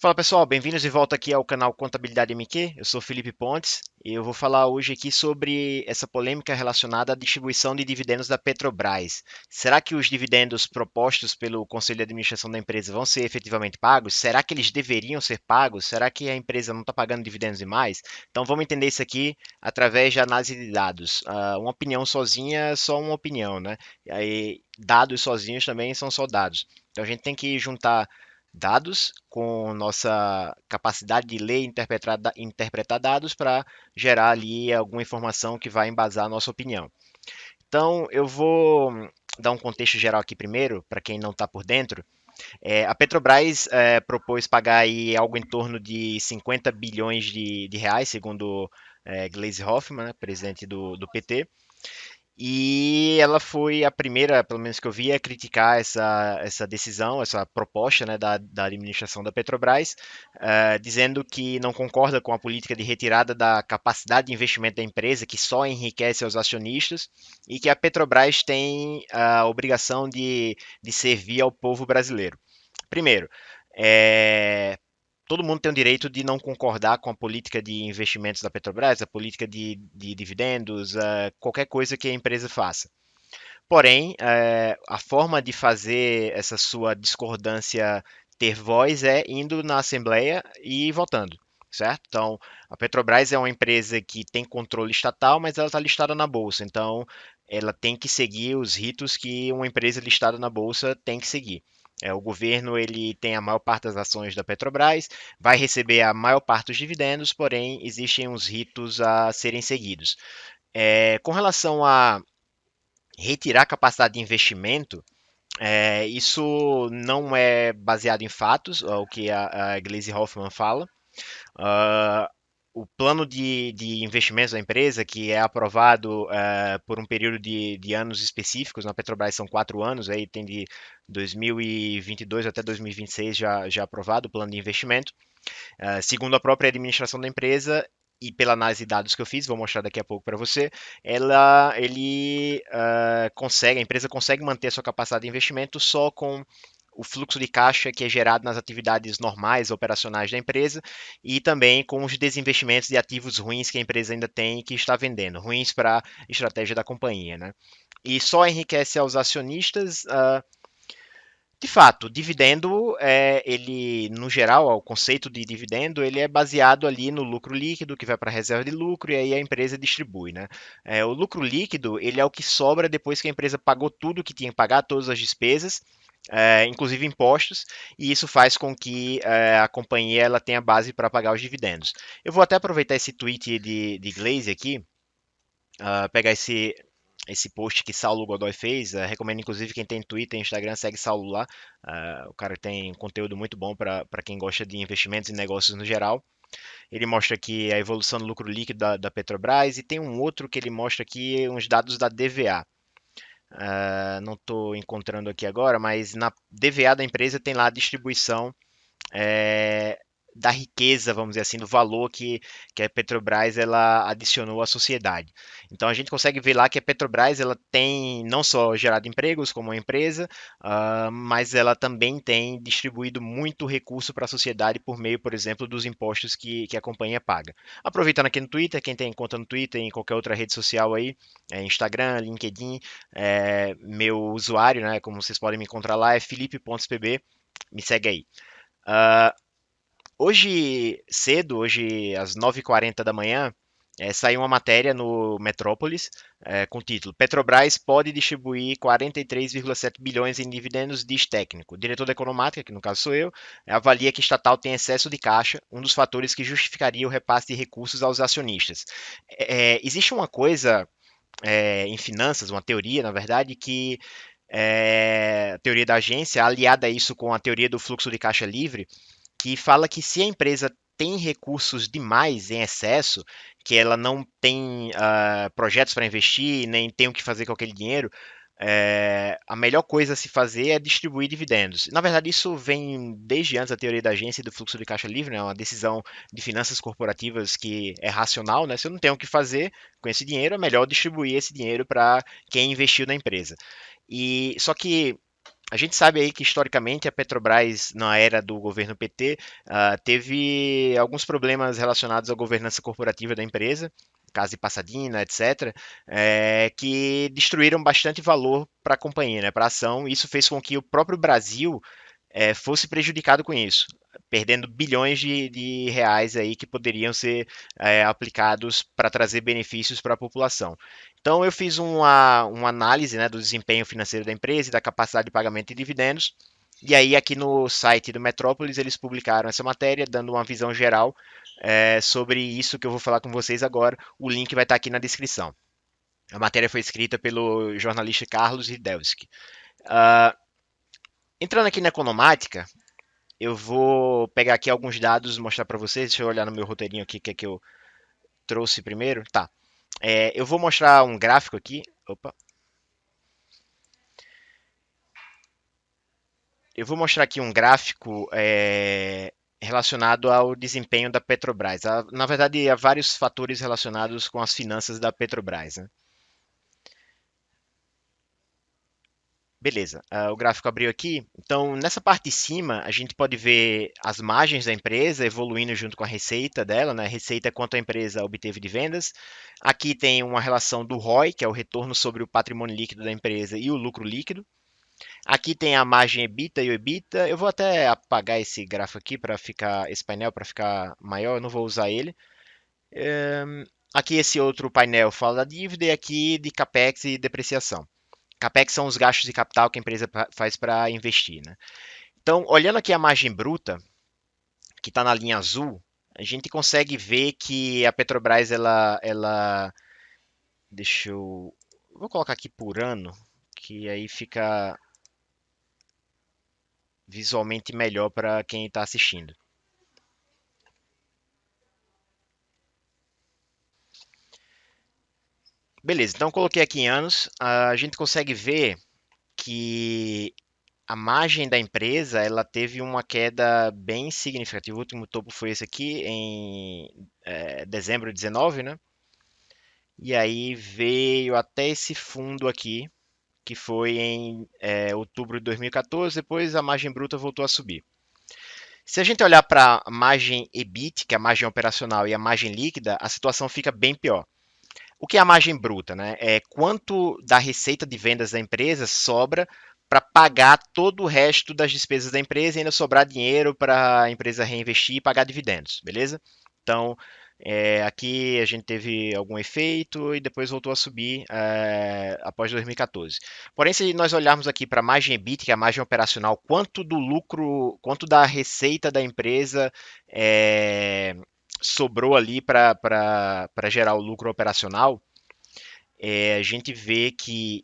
Fala pessoal, bem-vindos de volta aqui ao canal Contabilidade MQ. Eu sou Felipe Pontes e eu vou falar hoje aqui sobre essa polêmica relacionada à distribuição de dividendos da Petrobras. Será que os dividendos propostos pelo Conselho de Administração da empresa vão ser efetivamente pagos? Será que eles deveriam ser pagos? Será que a empresa não está pagando dividendos demais? Então vamos entender isso aqui através de análise de dados. Uma opinião sozinha é só uma opinião, né? E aí, dados sozinhos também são só dados. Então a gente tem que juntar dados com nossa capacidade de ler e interpretar dados para gerar ali alguma informação que vai embasar a nossa opinião. Então, eu vou dar um contexto geral aqui primeiro, para quem não está por dentro. A Petrobras propôs pagar aí algo em torno de 50 bilhões de reais, segundo Gleisi Hoffmann, né, presidente do PT, e ela foi a primeira, pelo menos que eu vi, a criticar essa decisão, essa proposta, né, da administração da Petrobras, dizendo que não concorda com a política de retirada da capacidade de investimento da empresa, que só enriquece os acionistas, e que a Petrobras tem a obrigação de servir ao povo brasileiro. Primeiro, é, todo mundo tem o direito de não concordar com a política de investimentos da Petrobras, a política de dividendos, qualquer coisa que a empresa faça. Porém, a forma de fazer essa sua discordância ter voz é indo na Assembleia e votando, certo? Então, a Petrobras é uma empresa que tem controle estatal, mas ela está listada na Bolsa. Então, ela tem que seguir os ritos que uma empresa listada na Bolsa tem que seguir. O governo ele tem a maior parte das ações da Petrobras, vai receber a maior parte dos dividendos, porém existem uns ritos a serem seguidos. Com relação a retirar capacidade de investimento, isso não é baseado em fatos, o que a Gleisi Hoffmann fala. Uh, o plano de investimentos da empresa, que é aprovado por um período de anos específicos, na Petrobras são 4 anos, aí tem de 2022 até 2026 já aprovado o plano de investimento. Segundo a própria administração da empresa, e pela análise de dados que eu fiz, vou mostrar daqui a pouco para você, a empresa consegue manter a sua capacidade de investimento só com o fluxo de caixa que é gerado nas atividades normais, operacionais da empresa, e também com os desinvestimentos de ativos ruins que a empresa ainda tem e que está vendendo, ruins para a estratégia da companhia, né? E só enriquece aos acionistas. De fato, o dividendo, ele, no geral, o conceito de dividendo, ele é baseado ali no lucro líquido que vai para a reserva de lucro e aí a empresa distribui, né? O lucro líquido, ele é o que sobra depois que a empresa pagou tudo que tinha que pagar, todas as despesas, inclusive impostos, e isso faz com que a companhia ela tenha base para pagar os dividendos. Eu vou até aproveitar esse tweet de Glaze aqui, pegar esse post que Saulo Godoy fez. Recomendo, inclusive, quem tem Twitter e Instagram, segue Saulo lá. O cara tem conteúdo muito bom para quem gosta de investimentos e negócios no geral. Ele mostra aqui a evolução do lucro líquido da Petrobras e tem um outro que ele mostra aqui uns dados da DVA. Não estou encontrando aqui agora, mas na DVA da empresa tem lá a distribuição é, da riqueza, vamos dizer assim, do valor que a Petrobras ela adicionou à sociedade. Então a gente consegue ver lá que a Petrobras ela tem não só gerado empregos como uma empresa, mas ela também tem distribuído muito recurso para a sociedade por meio, por exemplo, dos impostos que a companhia paga. Aproveitando aqui no Twitter, quem tem conta no Twitter e em qualquer outra rede social aí, Instagram, LinkedIn, meu usuário, né, como vocês podem me encontrar lá, é felipe.pb, me segue aí. Hoje cedo, hoje às 9h40 da manhã, saiu uma matéria no Metrópolis com o título Petrobras pode distribuir 43,7 bilhões em dividendos, diz técnico. O diretor da Economática, que no caso sou eu, avalia que estatal tem excesso de caixa, um dos fatores que justificaria o repasse de recursos aos acionistas. Existe uma coisa em finanças, uma teoria, na verdade, que a teoria da agência, aliada a isso com a teoria do fluxo de caixa livre, que fala que se a empresa tem recursos demais em excesso, que ela não tem projetos para investir, nem tem o que fazer com aquele dinheiro, a melhor coisa a se fazer é distribuir dividendos. Na verdade, isso vem desde antes da teoria da agência e do fluxo de caixa livre, né? Uma decisão de finanças corporativas que é racional, né? Se eu não tenho o que fazer com esse dinheiro, é melhor distribuir esse dinheiro para quem investiu na empresa. E só que A gente sabe aí que historicamente a Petrobras, na era do governo PT, teve alguns problemas relacionados à governança corporativa da empresa, caso de Passadina, etc., que destruíram bastante valor para a companhia, né, para a ação. Isso fez com que o próprio Brasil fosse prejudicado com isso, perdendo bilhões de reais aí que poderiam ser aplicados para trazer benefícios para a população. Então eu fiz uma análise, né, do desempenho financeiro da empresa e da capacidade de pagamento de dividendos. E aí aqui no site do Metrópolis eles publicaram essa matéria, dando uma visão geral sobre isso que eu vou falar com vocês agora. O link vai estar aqui na descrição. A matéria foi escrita pelo jornalista Carlos Ridelski. Entrando aqui na economática, eu vou pegar aqui alguns dados e mostrar para vocês. Deixa eu olhar no meu roteirinho aqui, que é que eu trouxe primeiro. Tá. Eu vou mostrar um gráfico aqui. Opa. Eu vou mostrar aqui um gráfico relacionado ao desempenho da Petrobras. Na verdade, há vários fatores relacionados com as finanças da Petrobras, né? Beleza, o gráfico abriu aqui. Então, nessa parte de cima, a gente pode ver as margens da empresa evoluindo junto com a receita dela, né? A receita é quanto a empresa obteve de vendas. Aqui tem uma relação do ROI, que é o retorno sobre o patrimônio líquido da empresa, e o lucro líquido. Aqui tem a margem EBITDA e o EBITDA. Eu vou até apagar esse gráfico aqui para ficar, esse painel para ficar maior, eu não vou usar ele. Aqui esse outro painel fala da dívida e aqui de CAPEX e depreciação. CAPEX são os gastos de capital que a empresa faz para investir, né? Então, olhando aqui a margem bruta, que está na linha azul, a gente consegue ver que a Petrobras, deixa eu, vou colocar aqui por ano, que aí fica visualmente melhor para quem está assistindo. Beleza, então coloquei aqui em anos, a gente consegue ver que a margem da empresa ela teve uma queda bem significativa. O último topo foi esse aqui em dezembro de 19, né? E aí veio até esse fundo aqui, que foi em outubro de 2014. Depois a margem bruta voltou a subir. Se a gente olhar para a margem EBIT, que é a margem operacional, e a margem líquida, a situação fica bem pior. O que é a margem bruta, né? É quanto da receita de vendas da empresa sobra para pagar todo o resto das despesas da empresa e ainda sobrar dinheiro para a empresa reinvestir e pagar dividendos, beleza? Então, aqui a gente teve algum efeito e depois voltou a subir após 2014. Porém, se nós olharmos aqui para a margem EBIT, que é a margem operacional, quanto do lucro, quanto da receita da empresa sobrou ali para gerar o lucro operacional, a gente vê que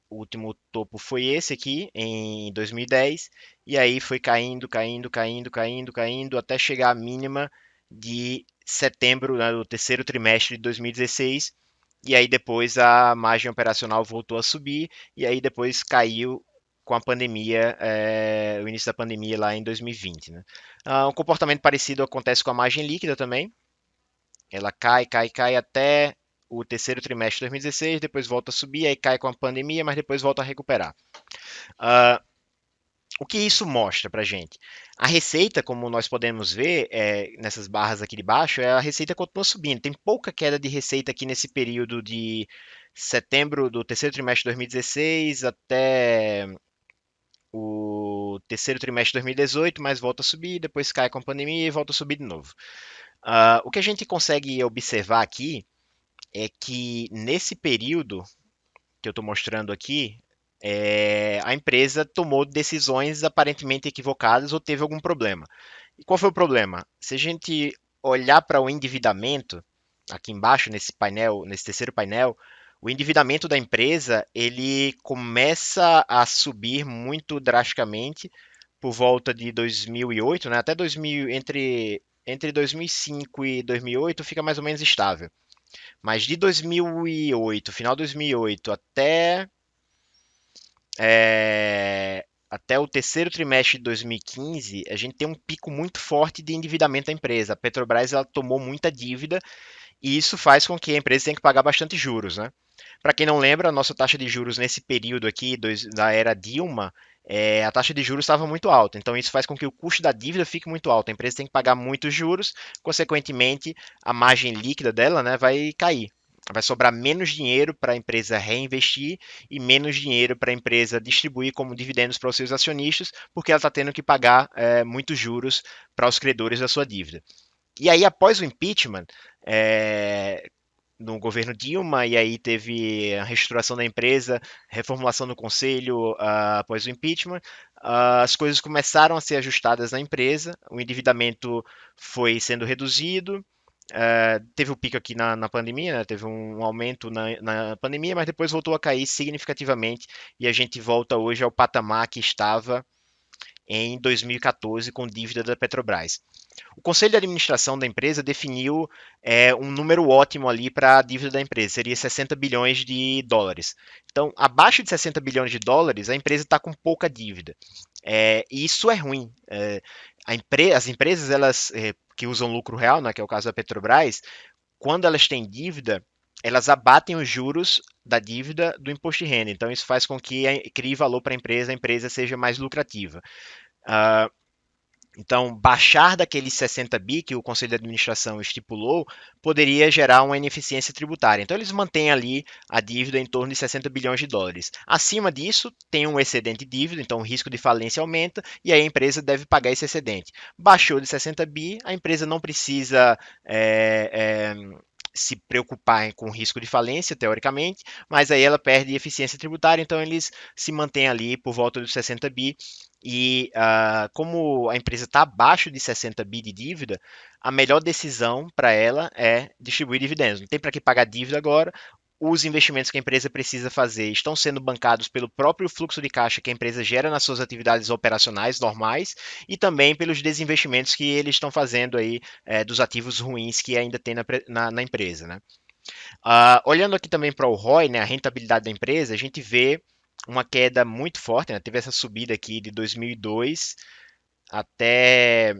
o último topo foi esse aqui, em 2010, e aí foi caindo, caindo, caindo, caindo, caindo, até chegar à mínima de setembro, né, do terceiro trimestre de 2016, e aí depois a margem operacional voltou a subir, e aí depois caiu com a pandemia, o início da pandemia lá em 2020, né? Um comportamento parecido acontece com a margem líquida também, ela cai, cai, cai até o terceiro trimestre de 2016, depois volta a subir, aí cai com a pandemia, mas depois volta a recuperar. Uh, o que isso mostra para gente? A receita, como nós podemos ver nessas barras aqui de baixo, a receita continua subindo. Tem pouca queda de receita aqui nesse período de setembro do terceiro trimestre de 2016 até o terceiro trimestre de 2018, mas volta a subir, depois cai com a pandemia e volta a subir de novo. O que a gente consegue observar aqui é que nesse período que eu estou mostrando aqui, a empresa tomou decisões aparentemente equivocadas ou teve algum problema. E qual foi o problema? Se a gente olhar para o endividamento, aqui embaixo nesse painel, nesse terceiro painel, o endividamento da empresa ele começa a subir muito drasticamente por volta de 2008, né? Até 2000, entre 2005 e 2008 fica mais ou menos estável. Mas de 2008, final de 2008 até o terceiro trimestre de 2015, a gente tem um pico muito forte de endividamento da empresa. A Petrobras ela tomou muita dívida e isso faz com que a empresa tenha que pagar bastante juros, né? Para quem não lembra, a nossa taxa de juros nesse período aqui da era Dilma a taxa de juros estava muito alta. Então, isso faz com que o custo da dívida fique muito alto. A empresa tem que pagar muitos juros, consequentemente, a margem líquida dela, né, vai cair. Vai sobrar menos dinheiro para a empresa reinvestir e menos dinheiro para a empresa distribuir como dividendos para os seus acionistas, porque ela está tendo que pagar muitos juros para os credores da sua dívida. E aí, após o impeachment, é, no governo Dilma, e aí teve a reestruturação da empresa, reformulação do conselho após o impeachment, as coisas começaram a ser ajustadas na empresa, o endividamento foi sendo reduzido, teve o pico aqui na pandemia, né? Teve um aumento na pandemia, mas depois voltou a cair significativamente e a gente volta hoje ao patamar que estava em 2014 com dívida da Petrobras. O conselho de administração da empresa definiu um número ótimo ali para a dívida da empresa, seria 60 bilhões de dólares. Então, abaixo de 60 bilhões de dólares, a empresa está com pouca dívida. E isso é ruim. As empresas elas que usam lucro real, né, que é o caso da Petrobras, quando elas têm dívida, elas abatem os juros da dívida do imposto de renda. Então, isso faz com que crie valor para a empresa seja mais lucrativa. Uh, então, baixar daqueles 60 bi que o Conselho de Administração estipulou poderia gerar uma ineficiência tributária. Então, eles mantêm ali a dívida em torno de 60 bilhões de dólares. Acima disso, tem um excedente de dívida, então o risco de falência aumenta e aí a empresa deve pagar esse excedente. Baixou de 60 bi, a empresa não precisa se preocupar com o risco de falência, teoricamente, mas aí ela perde eficiência tributária, então eles se mantêm ali por volta dos 60 bi e como a empresa está abaixo de 60 bi de dívida, a melhor decisão para ela é distribuir dividendos. Não tem para que pagar dívida agora. Os investimentos que a empresa precisa fazer estão sendo bancados pelo próprio fluxo de caixa que a empresa gera nas suas atividades operacionais normais e também pelos desinvestimentos que eles estão fazendo aí dos ativos ruins que ainda tem na empresa, né? Olhando aqui também para o ROI, né, a rentabilidade da empresa, a gente vê uma queda muito forte, né? Teve essa subida aqui de 2002 até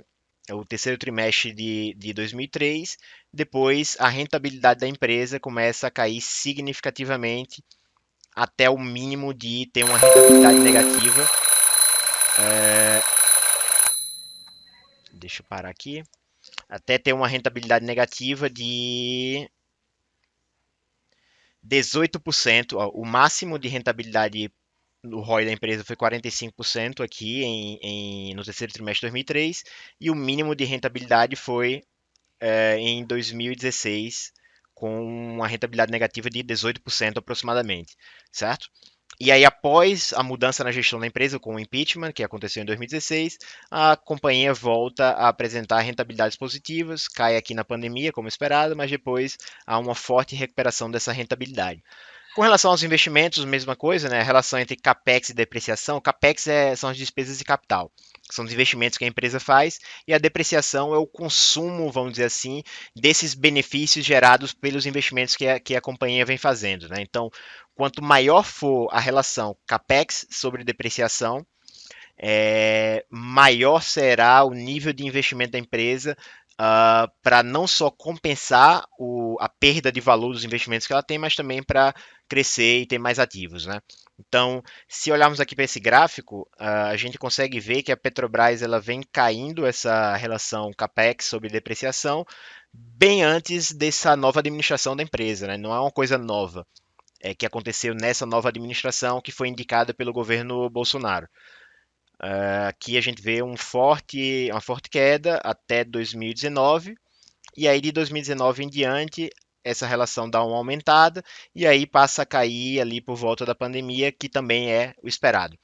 o terceiro trimestre de 2003. Depois, a rentabilidade da empresa começa a cair significativamente até o mínimo de ter uma rentabilidade negativa. Deixa eu parar aqui. Até ter uma rentabilidade negativa de 18%. O máximo de rentabilidade no ROI da empresa foi 45% aqui no terceiro trimestre de 2003 e o mínimo de rentabilidade foi em 2016 com uma rentabilidade negativa de 18% aproximadamente, certo? E aí, após a mudança na gestão da empresa com o impeachment, que aconteceu em 2016, a companhia volta a apresentar rentabilidades positivas, cai aqui na pandemia, como esperado, mas depois há uma forte recuperação dessa rentabilidade. Com relação aos investimentos, mesma coisa, né? A relação entre capex e depreciação. Capex são as despesas de capital, são os investimentos que a empresa faz, e a depreciação é o consumo, vamos dizer assim, desses benefícios gerados pelos investimentos que a companhia vem fazendo, né? Então, quanto maior for a relação capex sobre depreciação, maior será o nível de investimento da empresa para não só compensar a perda de valor dos investimentos que ela tem, mas também para crescer e ter mais ativos, né? Então, se olharmos aqui para esse gráfico, a gente consegue ver que a Petrobras ela vem caindo essa relação capex sobre depreciação bem antes dessa nova administração da empresa, né? Não é uma coisa nova que aconteceu nessa nova administração que foi indicada pelo governo Bolsonaro. Aqui a gente vê uma forte queda até 2019, e aí de 2019 em diante, essa relação dá uma aumentada, e aí passa a cair ali por volta da pandemia, que também é o esperado.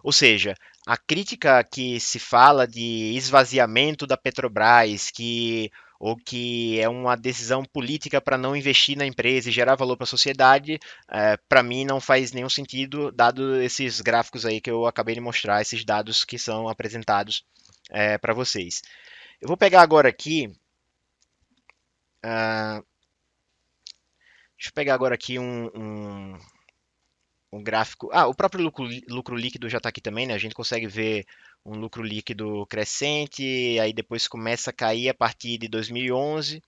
Ou seja, a crítica que se fala de esvaziamento da Petrobras, ou que é uma decisão política para não investir na empresa e gerar valor para a sociedade, para mim não faz nenhum sentido, dado esses gráficos aí que eu acabei de mostrar, esses dados que são apresentados para vocês. Eu vou pegar agora aqui, uh, deixa eu pegar agora aqui um gráfico. O próprio lucro líquido já está aqui também, né? A gente consegue ver um lucro líquido crescente, aí depois começa a cair a partir de 2011.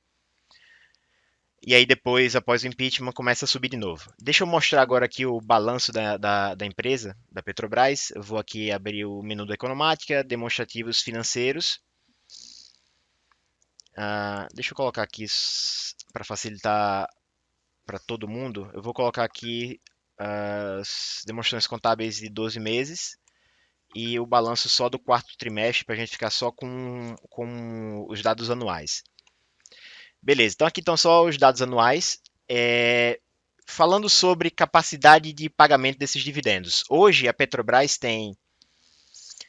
E aí depois, após o impeachment, começa a subir de novo. Deixa eu mostrar agora aqui o balanço da empresa, da Petrobras. Eu vou aqui abrir o menu da Economática, demonstrativos financeiros. Deixa eu colocar aqui para facilitar para todo mundo. Eu vou colocar aqui as demonstrações contábeis de 12 meses e o balanço só do quarto trimestre para a gente ficar só com os dados anuais. Beleza, então aqui estão só os dados anuais. Falando sobre capacidade de pagamento desses dividendos. Hoje a Petrobras tem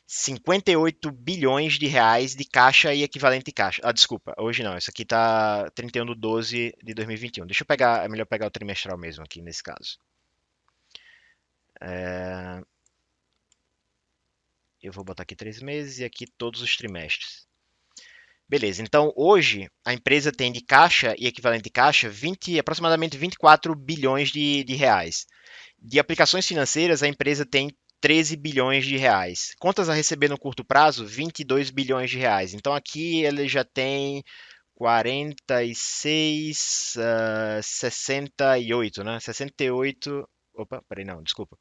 58 bilhões de reais de caixa e equivalente de caixa. Desculpa, hoje não, isso aqui está 31 de 12 de 2021. Deixa eu pegar, é melhor pegar o trimestral mesmo aqui nesse caso. Eu vou botar aqui 3 meses e aqui todos os trimestres. Beleza, então hoje a empresa tem de caixa e equivalente de caixa aproximadamente 24 bilhões de reais. De aplicações financeiras, a empresa tem 13 bilhões de reais. Contas a receber no curto prazo, 22 bilhões de reais. Então aqui ele já tem 46, 68, né? 68. Opa, peraí, não, desculpa.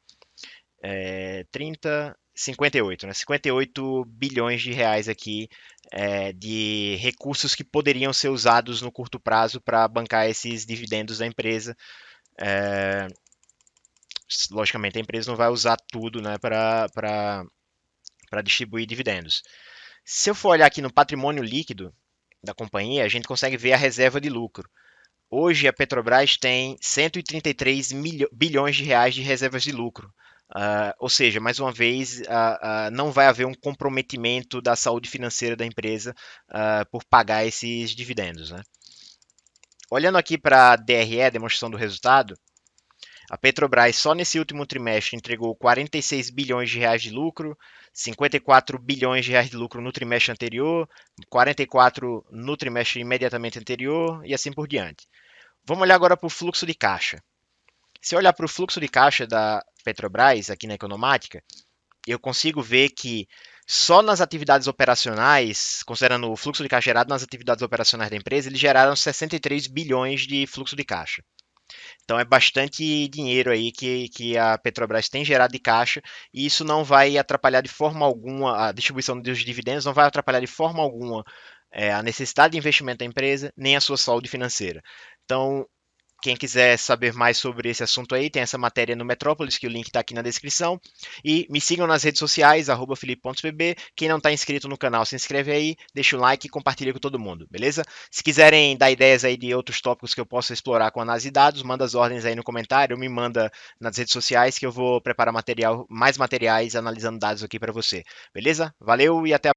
30, 58, né? 58 bilhões de reais aqui de recursos que poderiam ser usados no curto prazo para bancar esses dividendos da empresa. Logicamente, a empresa não vai usar tudo, né, para distribuir dividendos. Se eu for olhar aqui no patrimônio líquido da companhia, a gente consegue ver a reserva de lucro. Hoje a Petrobras tem 133 bilhões de reais de reservas de lucro. Ou seja, mais uma vez, não vai haver um comprometimento da saúde financeira da empresa por pagar esses dividendos. Né? Olhando aqui para a DRE, demonstração do resultado, a Petrobras só nesse último trimestre entregou 46 bilhões de reais de lucro, 54 bilhões de reais de lucro no trimestre anterior, 44 no trimestre imediatamente anterior e assim por diante. Vamos olhar agora para o fluxo de caixa. Se eu olhar para o fluxo de caixa da Petrobras aqui na Economática, eu consigo ver que só nas atividades operacionais, considerando o fluxo de caixa gerado nas atividades operacionais da empresa, eles geraram 63 bilhões de fluxo de caixa. Então é bastante dinheiro aí que a Petrobras tem gerado de caixa e isso não vai atrapalhar de forma alguma a distribuição dos dividendos, não vai atrapalhar de forma alguma a necessidade de investimento da empresa, nem a sua saúde financeira. Então, quem quiser saber mais sobre esse assunto aí, tem essa matéria no Metrópolis, que o link está aqui na descrição. E me sigam nas redes sociais, @felipe.pb. Quem não está inscrito no canal, se inscreve aí, deixa o like e compartilha com todo mundo, beleza? Se quiserem dar ideias aí de outros tópicos que eu possa explorar com análise de dados, manda as ordens aí no comentário, me manda nas redes sociais que eu vou preparar mais materiais analisando dados aqui para você, beleza? Valeu e até a